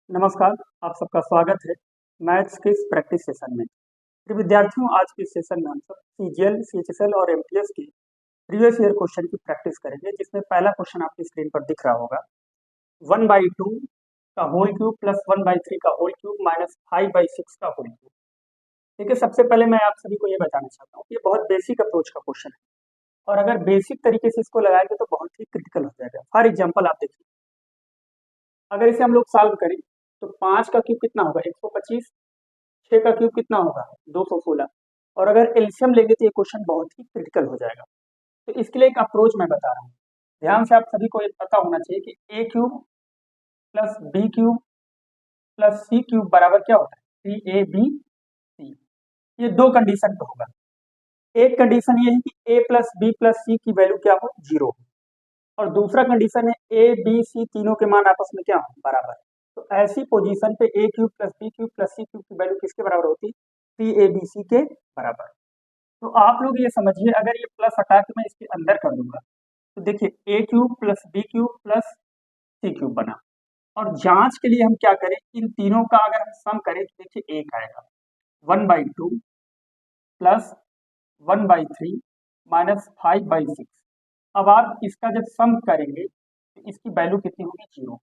नमस्कार, आप सबका स्वागत है मैथ्स के इस प्रैक्टिस सेशन में। तो विद्यार्थियों, आज के सेशन में हम सब सीजीएल, सीएचएसएल और एमटीएस के प्रीवियस ईयर क्वेश्चन की प्रैक्टिस करेंगे, जिसमें पहला क्वेश्चन आपकी स्क्रीन पर दिख रहा होगा। 1/2 का होल क्यूब प्लस 1/3 का होल क्यूब माइनस 5/6 का होल क्यूब। देखिए, सबसे पहले मैं आप सभी को ये बताना चाहता हूँ कि ये बहुत बेसिक अप्रोच का क्वेश्चन है, और अगर बेसिक तरीके से इसको लगाएंगे तो बहुत ही क्रिटिकल हो जाएगा। फॉर एग्जाम्पल आप देखिए, अगर इसे हम लोग सॉल्व करें तो 5 का क्यूब कितना होगा 125, 6 का क्यूब कितना होगा 216, और अगर एलसीएम लेंगे तो ये क्वेश्चन बहुत ही क्रिटिकल हो जाएगा। तो इसके लिए एक अप्रोच मैं बता रहा हूँ, ध्यान से आप सभी को ये पता होना चाहिए कि a cube plus b cube plus c cube बराबर क्या होता है 3ab। ये दो कंडीशन पे होगा। एक कंडीशन ये है कि ए प्लस बी प्लस सी की वैल्यू क्या हो 0, और दूसरा कंडीशन है ए बी सी तीनों के मान आपस में क्या हो बराबर। तो ऐसी पोजीशन पे a cube plus b cube plus c cube की वैल्यू किसके बराबर होती है 3abc के बराबर। तो आप लोग ये समझिए, अगर ये प्लस हटा के मैं इसके अंदर कर दूंगा तो देखिए a cube plus b cube plus c cube बना। और जांच के लिए हम क्या करें, इन तीनों का अगर हम सम करें तो देखिए एक आएगा 1/2 प्लस 1/3 माइनस 5/6। अब आप इसका जब सम करेंगे तो इसकी वैल्यू कितनी होगी 0।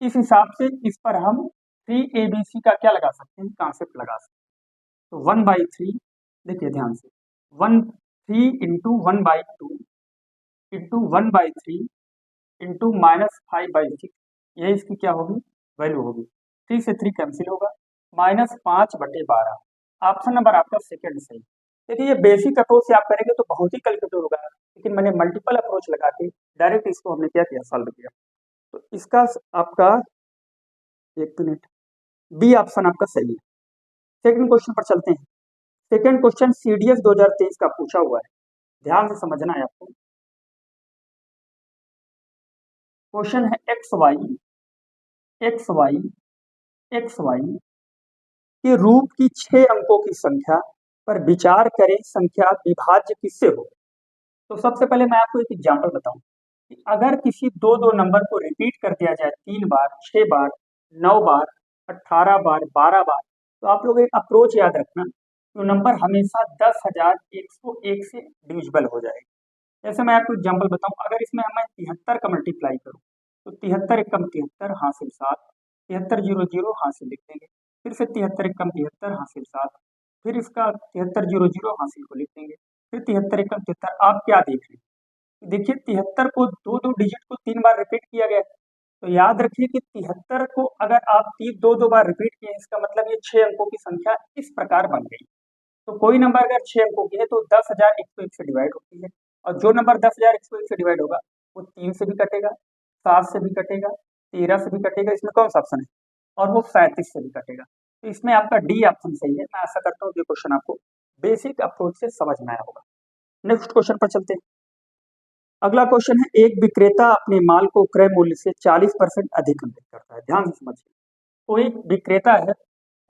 इस हिसाब से इस पर हम 3abc का क्या लगा सकते हैं, कॉन्सेप्ट लगा सकते हैं। तो 1/3, देखिए ध्यान से, 3 इंटू 1/2 इंटू 1/3 इंटू माइनस 5/6, ये इसकी क्या होगी वैल्यू होगी। 3 से 3 कैंसिल होगा, माइनस 5/12। ऑप्शन नंबर आपका सेकेंड सही। देखिए, ये बेसिक अप्रोच से आप करेंगे तो बहुत ही कैलकुलेटर होगा, लेकिन मैंने मल्टीपल अप्रोच लगा के डायरेक्ट इसको हमने क्या किया, सॉल्व किया। तो इसका आपका एक मिनट, बी ऑप्शन आपका सही है। सेकंड क्वेश्चन पर चलते हैं। सेकंड क्वेश्चन सीडीएस 2023 का पूछा हुआ है, ध्यान से समझना है आपको। क्वेश्चन है एक्स वाई के रूप की 6 अंकों की संख्या पर विचार करें, संख्या विभाज्य किससे हो। तो सबसे पहले मैं आपको एक एग्जांपल बताऊं कि अगर किसी दो नंबर को रिपीट कर दिया जाए 3 बार, 6 बार, 9 बार, 18 बार, 12 बार, तो आप लोग एक अप्रोच याद रखना, तो नंबर हमेशा 10,101 से डिविजिबल हो जाएगा। जैसे मैं आपको एग्जांपल बताऊं, अगर इसमें मैं 73 का मल्टीप्लाई करूं तो 73 एकम 73 हासिल 7, 73 0 0 हासिल लिख देंगे, फिर से 73 एकम 73 हासिल 7, फिर इसका 73 0 0 हासिल को लिख देंगे, फिर 73 एकम 73। आप क्या देख रहे हैं, देखिए 73 को दो डिजिट को 3 बार रिपीट किया गया है। तो याद रखिए कि 73 को अगर आप दो बार रिपीट किए, इसका मतलब ये 6 अंकों की संख्या इस प्रकार बन गई। तो कोई नंबर अगर 6 अंकों की है तो 10,101 से डिवाइड होती है, और जो नंबर 10,101 से डिवाइड होगा वो 3 से भी कटेगा, 7 से भी कटेगा, 13 से भी कटेगा, इसमें कौन सा ऑप्शन है, और वो 37 से भी कटेगा। तो इसमें आपका डी ऑप्शन सही है। मैं आशा करता हूँ ये क्वेश्चन आपको बेसिक अप्रोच से समझ में आया होगा। नेक्स्ट क्वेश्चन पर चलते हैं। अगला क्वेश्चन है, एक विक्रेता अपने माल को क्रय मूल्य से 40% अधिक अंकित करता है। ध्यान से समझिए, कोई विक्रेता है,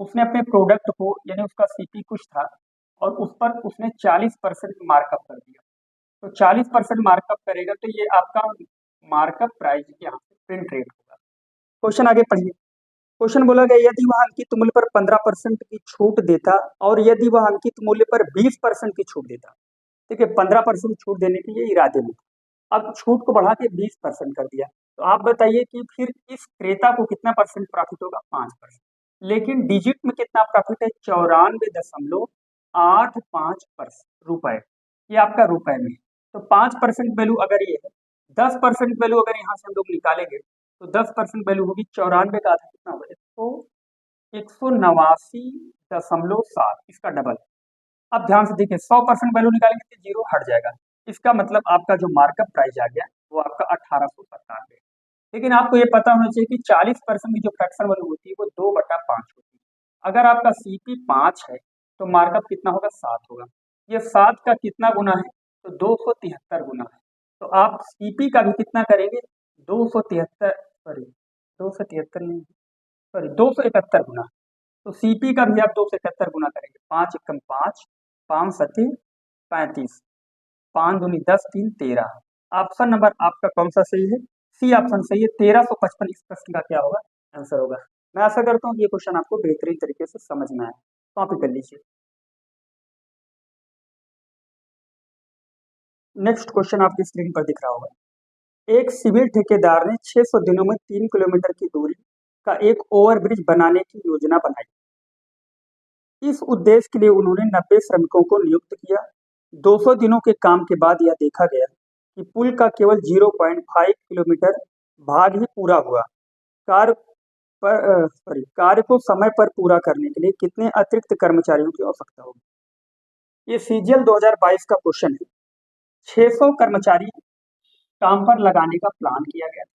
उसने अपने प्रोडक्ट को, यानी उसका सीपी कुछ था, और उस पर उसने 40% मार्कअप कर दिया। तो 40% मार्कअप करेगा तो ये आपका मार्कअप प्राइस यहाँ पे प्रिंट रेट होगा। क्वेश्चन आगे पढ़िए। क्वेश्चन बोला गया, यदि वह अंकित मूल्य पर 15% की छूट देता और यदि वह अंकित मूल्य पर 20% की छूट देता। देखिए, 15% छूट देने के लिए इरादे में, अब छूट को बढ़ा के 20% कर दिया। तो आप बताइए कि फिर इस क्रेता को कितना परसेंट प्रॉफिट होगा, 5%। लेकिन डिजिट में कितना प्रॉफिट है, 94.85 रुपए, ये आपका रुपए में। तो 5% वैल्यू अगर ये है, 10% वैल्यू अगर यहाँ से हम लोग निकालेंगे तो 10% वैल्यू होगी 94 का आधा कितना होगा 189.7, इसका डबल। अब ध्यान से देखिए, 100% वैल्यू निकालेंगे तो 0 हट जाएगा, इसका मतलब आपका जो मार्कअप प्राइस आ गया वो आपका 1897। लेकिन आपको ये पता होना चाहिए कि 40% की जो फ्रैक्शन वैल्यू होती है वो 2/5 होती है। अगर आपका सीपी 5 है तो मार्कअप कितना होगा, 7 होगा। ये 7 का कितना गुना है, तो 273 गुना है। तो आप सीपी का भी कितना करेंगे, 273, सॉरी 273 नहीं, सॉरी 271 गुना। तो सीपी का भी आप 271 गुना करेंगे, 5 एकम 5, 5 सती 35, 5 दूनी 10, 3 13। ऑप्शन नंबर आपका कौन सा सही है, सी ऑप्शन सही है। 1355 इस प्रश्न का क्या होगा, आंसर होगा। मैं आशा करता हूँ कि ये क्वेश्चन आपको बेहतरीन तरीके से समझ में आए। कॉपी कर लीजिए। नेक्स्ट क्वेश्चन आपकी स्क्रीन पर दिख रहा होगा। एक सिविल ठेकेदार ने 600 दिनों में 3 किलोमीटर की दूरी का एक ओवरब्रिज बनाने की योजना बनाई। इस उद्देश्य के लिए उन्होंने 90 श्रमिकों को नियुक्त किया। 200 दिनों के काम के बाद यह देखा गया कि पुल का केवल 0.5 किलोमीटर भाग ही पूरा हुआ। कार्य कार्य को समय पर पूरा करने के लिए कितने अतिरिक्त कर्मचारियों की आवश्यकता होगी? ये सीजीएल 2022 का क्वेश्चन है। 600 कर्मचारी काम पर लगाने का प्लान किया गया था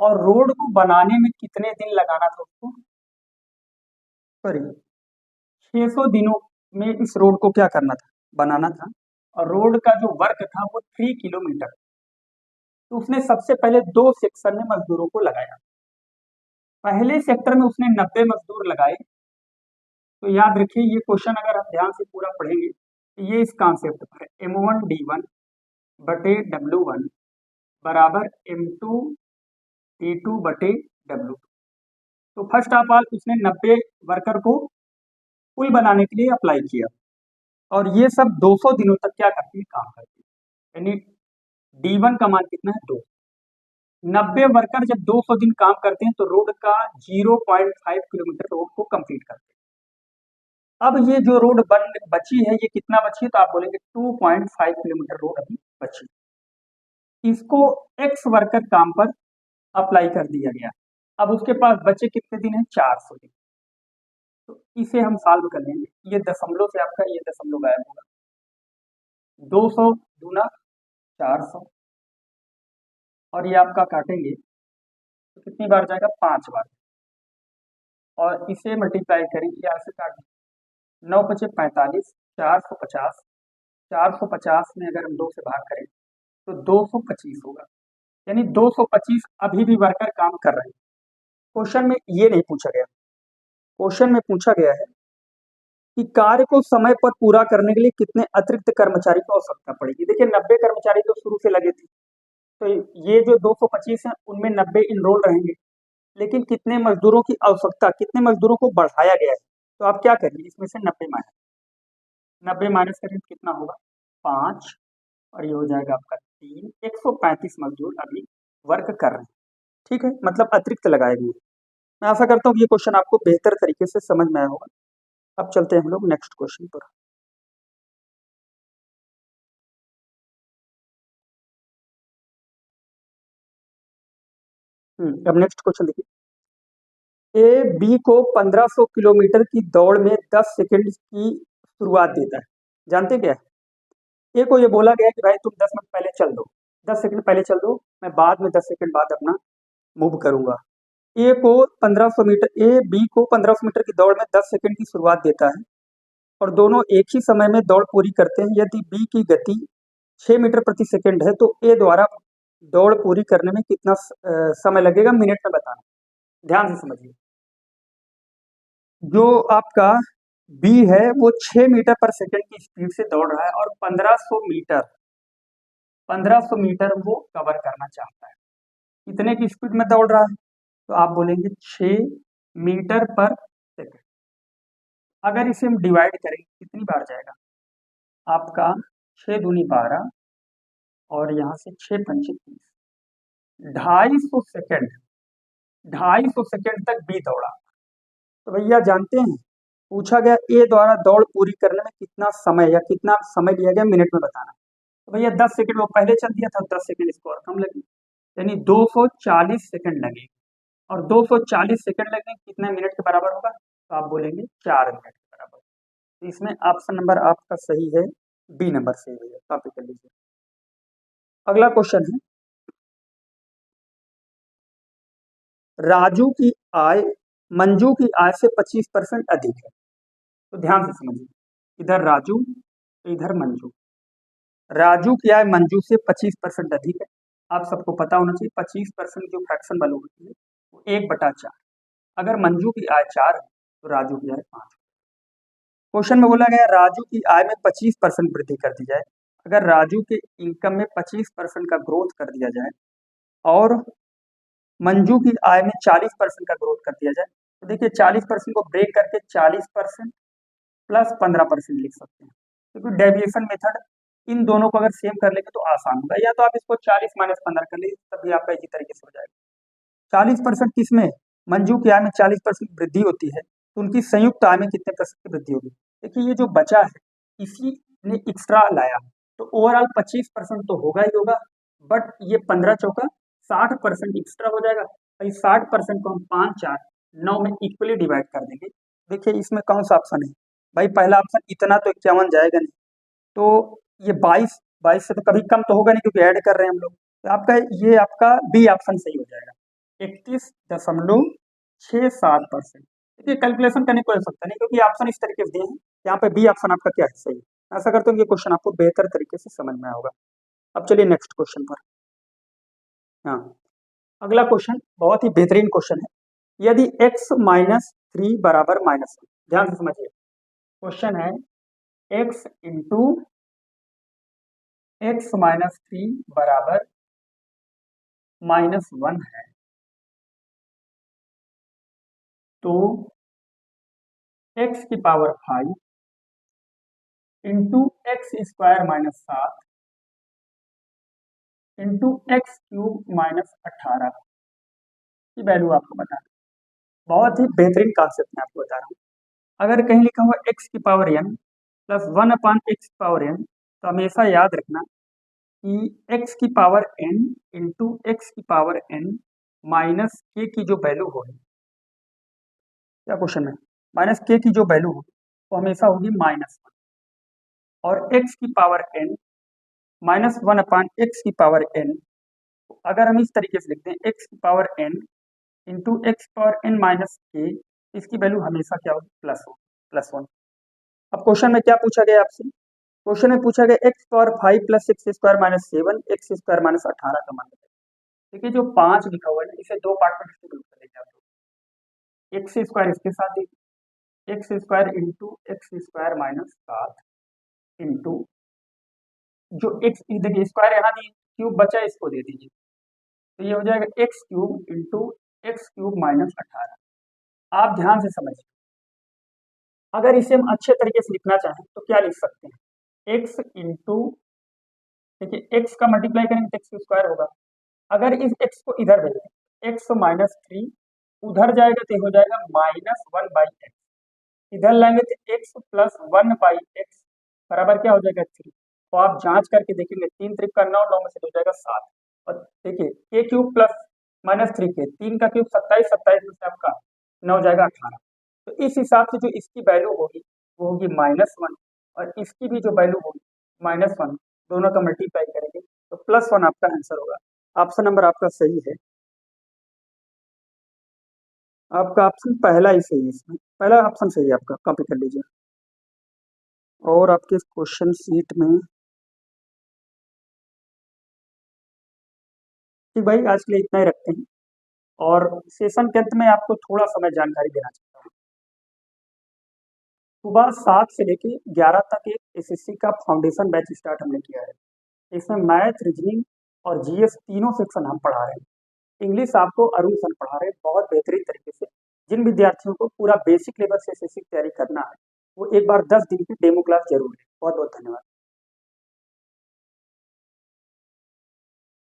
और रोड को बनाने में कितने दिन लगाना था उसको? सॉरी, 600 दिनों में इस रोड को क्या करना था? बनाना था। और रोड का जो वर्क था वो 3 किलोमीटर। तो उसने सबसे पहले 2 सेक्शन में मजदूरों को लगाया। पहले सेक्टर में उसने 90 मजदूर लगाए। तो याद रखिए, ये क्वेश्चन अगर आप ध्यान से पूरा पढ़ेंगे तो ये इस कॉन्सेप्ट पर है, M1D1 बटे W1 बराबर M2 D2 बटे W2। तो फर्स्ट ऑफ ऑल उसने 90 वर्कर को पुल बनाने के लिए अप्लाई किया और ये सब 200 दिनों तक क्या करती है? काम करती है। यानी D1 का मान कितना है? 2। 90 वर्कर जब 200 दिन काम करते हैं तो रोड का 0.5 किलोमीटर रोड को कंप्लीट करते हैं। अब ये जो रोड बची है, ये कितना बची है? तो आप बोलेंगे 2.5 किलोमीटर रोड अभी बची। इसको एक्स वर्कर काम पर अप्लाई कर दिया गया। अब उसके पास बचे कितने दिन है? 400 दिन। तो इसे हम सॉल्व कर लेंगे। ये दशमलव से आपका ये दशमलव गायब होगा। 200 दूना 400 और ये आपका काटेंगे तो कितनी बार जाएगा? 5 बार। और इसे मल्टीप्लाई करेंगे, यहाँ से काट 9 बचे 45, 450। 450 में अगर हम 2 से भाग करें तो 225 होगा। यानी 225 अभी भी वर्कर काम कर रहे हैं। क्वेश्चन में ये नहीं पूछा गया। क्वेश्चन में पूछा गया है कि कार्य को समय पर पूरा करने के लिए कितने अतिरिक्त कर्मचारी की आवश्यकता पड़ेगी। देखिए 90 कर्मचारी तो शुरू से लगे थे, तो ये जो 225 हैं उनमें 90 इनरोल रहेंगे, लेकिन कितने मजदूरों की आवश्यकता, कितने मजदूरों को बढ़ाया गया है? तो आप क्या करिए, इसमें से 90 माइनस करें तो कितना होगा? 5 और ये हो जाएगा आपका 3। 135 मजदूर अभी वर्क कर रहे हैं। ठीक है, मतलब अतिरिक्त लगाए गए। मैं आशा करता हूँ कि ये क्वेश्चन आपको बेहतर तरीके से समझ में आया होगा। अब चलते हैं हम लोग नेक्स्ट क्वेश्चन पर। अब नेक्स्ट क्वेश्चन देखिए। ए बी को 1500 किलोमीटर की दौड़ में 10 सेकंड की शुरुआत देता है। जानते क्या है? ए को ये बोला गया कि भाई तुम 10 मिनट पहले चल दो, 10 सेकंड पहले चल दो, मैं बाद में 10 सेकंड बाद अपना मूव करूंगा। ए को 1500 मीटर ए बी को 1500 मीटर की दौड़ में 10 सेकंड की शुरुआत देता है और दोनों एक ही समय में दौड़ पूरी करते हैं। यदि बी की गति 6 मीटर प्रति सेकंड है तो ए द्वारा दौड़ पूरी करने में कितना समय लगेगा? मिनट में बताना। ध्यान से समझिए। जो आपका बी है वो 6 मीटर पर सेकंड की स्पीड से दौड़ रहा है और 1500 मीटर वो कवर करना चाहता है। कितने की स्पीड में दौड़ रहा है? तो आप बोलेंगे 6 मीटर पर सेकंड। अगर इसे हम डिवाइड करेंगे कितनी बार जाएगा? आपका 6 दूनी 12 और यहाँ से 6 पंचे 30, 250 सेकंड, 250 सेकंड तक बी दौड़ा। तो भैया जानते हैं पूछा गया ए द्वारा दौड़ पूरी करने में कितना समय या कितना समय लिया गया मिनट में बताना। तो भैया 10 सेकंड वो पहले चल दिया था, 10 सेकंड इसको और कम लगे, यानी 240 सेकंड लगे। और 240 सेकंड लगने कितने मिनट के बराबर होगा? तो आप बोलेंगे 4 मिनट के बराबर। तो इसमें ऑप्शन नंबर आपका सही है, बी नंबर सही है। कॉपी कर लीजिए। अगला क्वेश्चन है, राजू की आय मंजू की आय से 25% अधिक है। तो ध्यान से समझिए, इधर राजू इधर मंजू। राजू की आय मंजू से 25% अधिक है। आप सबको पता होना चाहिए 25% जो फ्रैक्शन वैल्यू होती है वो 1/4। अगर मंजू की आय 4 है तो राजू की आय 5। क्वेश्चन में बोला गया राजू की आय में 25% वृद्धि कर दी जाए। अगर राजू के इनकम में 25% का ग्रोथ कर दिया जाए और मंजू की आय में 40% का ग्रोथ कर दिया जाए, तो देखिए 40% को ब्रेक करके 40% प्लस 15% लिख सकते हैं, क्योंकि डेविएशन मेथड इन दोनों को अगर सेम कर लेंगे तो आसान होगा, या तो आप इसको 40 माइनस 15 कर लीजिए, तभी आपका इसी तरीके से हो जाएगा। 40% किसमें, मंजू की आय में 40% वृद्धि होती है, तो उनकी संयुक्त आय में कितने प्रतिशत की वृद्धि होगी। देखिए ये जो बचा है इसी ने एक्स्ट्रा लाया, तो ओवरऑल 25% तो होगा ही होगा, बट ये 15 चौका 60% एक्स्ट्रा हो जाएगा, और इस 60% को हम 5 4 9 में इक्वली डिवाइड कर देंगे। देखिए इसमें कौन सा ऑप्शन है भाई, पहला ऑप्शन इतना तो 51 जाएगा नहीं, तो ये 22 से तो कभी कम तो होगा नहीं, क्योंकि ऐड कर रहे हैं हम लोग, तो आपका ये आपका बी ऑप्शन सही हो जाएगा, 31.67%। देखिए कैलकुलेशन करने को आवश्यकता नहीं, क्योंकि ऑप्शन इस तरीके से दिए हैं, यहाँ पे बी ऑप्शन आपका क्या है, सही है। ऐसा करते हो ये क्वेश्चन आपको बेहतर तरीके से समझ में आएगा। अब चलिए नेक्स्ट क्वेश्चन पर। हाँ, अगला क्वेश्चन बहुत ही बेहतरीन क्वेश्चन है। यदि x माइनस 3 बराबर माइनस 1, ध्यान से समझिए, क्वेश्चन है x इंटू एक्स माइनस 3 बराबर -1 है, तो x की power 5 into x square minus 7 into x cube minus 18 की वैल्यू आपको बताना। बहुत ही बेहतरीन कॉन्सेप्ट मैं आपको बता रहा हूँ। अगर कहीं लिखा हुआ x की पावर n प्लस 1/x की पावर n, तो हमेशा याद रखना कि x की पावर n इंटू एक्स की पावर n माइनस k की जो वैल्यू होगी, क्या क्वेश्चन है, माइनस k की जो वैल्यू होगी वो हमेशा होगी -1, और x की पावर n माइनस 1/x की पावर n, अगर हम इस तरीके से लिखते हैं x की power n into x power n minus k, इसकी वैल्यू हमेशा क्या होगी, +1। अब क्वेश्चन में क्या पूछा गया आपसे, क्वेश्चन में पूछा गया x power 5 plus x square minus 7 x square minus 18 का मान बताइए। देखिए जो 5 लिखा हुआ है ना, इसे दो पार्ट में डिस्ट्रीब्यूट कर लेंगे आप लोग, एक्स स्क्वायर इसके साथ ही x square into x square minus 7 into जो एक्स, देखिए स्क्वायर यहाँ दी, क्यूब बचा इसको दे दीजिए, तो ये हो जाएगा x cube into x cube minus 18। आप ध्यान से समझिए, अगर इसे हम अच्छे तरीके से लिखना चाहें तो क्या लिख सकते हैं, एक्स इंटू, देखिए एक्स का मल्टीप्लाई करेंगे तो एक्स स्क्वायर होगा, अगर इस एक्स को इधर भेजें एक्स माइनस 3 उधर जाएगा तो हो जाएगा -1/x, इधर लाएंगे तो एक्स प्लस 1/x बराबर क्या हो जाएगा 3। तो आप जांच करके देखेंगे 3 त्रिक का 9, 9 में से हो जाएगा 7, और देखिए के क्यूब प्लस -3 के 3 का क्यूब 27, 27 में से आपका 9 जाएगा 18। तो इस हिसाब से जो इसकी वैल्यू होगी वो होगी -1, और इसकी भी जो वैल्यू होगी -1, दोनों का मल्टीप्लाई करेंगे तो +1 आपका आंसर होगा। ऑप्शन नंबर आपका सही है, आपका ऑप्शन पहला ही सही है, इसमें पहला ऑप्शन सही है आपका, कॉपी कर लीजिए। और आपके क्वेश्चन शीट में, ठीक भाई आज के लिए इतना ही रखते हैं, और सेशन के अंत में आपको थोड़ा समय जानकारी देना चाहता हूँ। सुबह 7 से लेके 11 तक एक एसएससी का फाउंडेशन बैच स्टार्ट हमने किया है, इसमें मैथ, रीजनिंग और जीएस तीनों सेक्शन हम पढ़ा रहे हैं। इंग्लिश आपको अरुण सर पढ़ा रहे हैं बहुत बेहतरीन तरीके से। जिन विद्यार्थियों को पूरा बेसिक लेवल से एसएससी की तैयारी करना है वो एक बार 10 दिन की डेमो क्लास जरूर लें। बहुत बहुत धन्यवाद।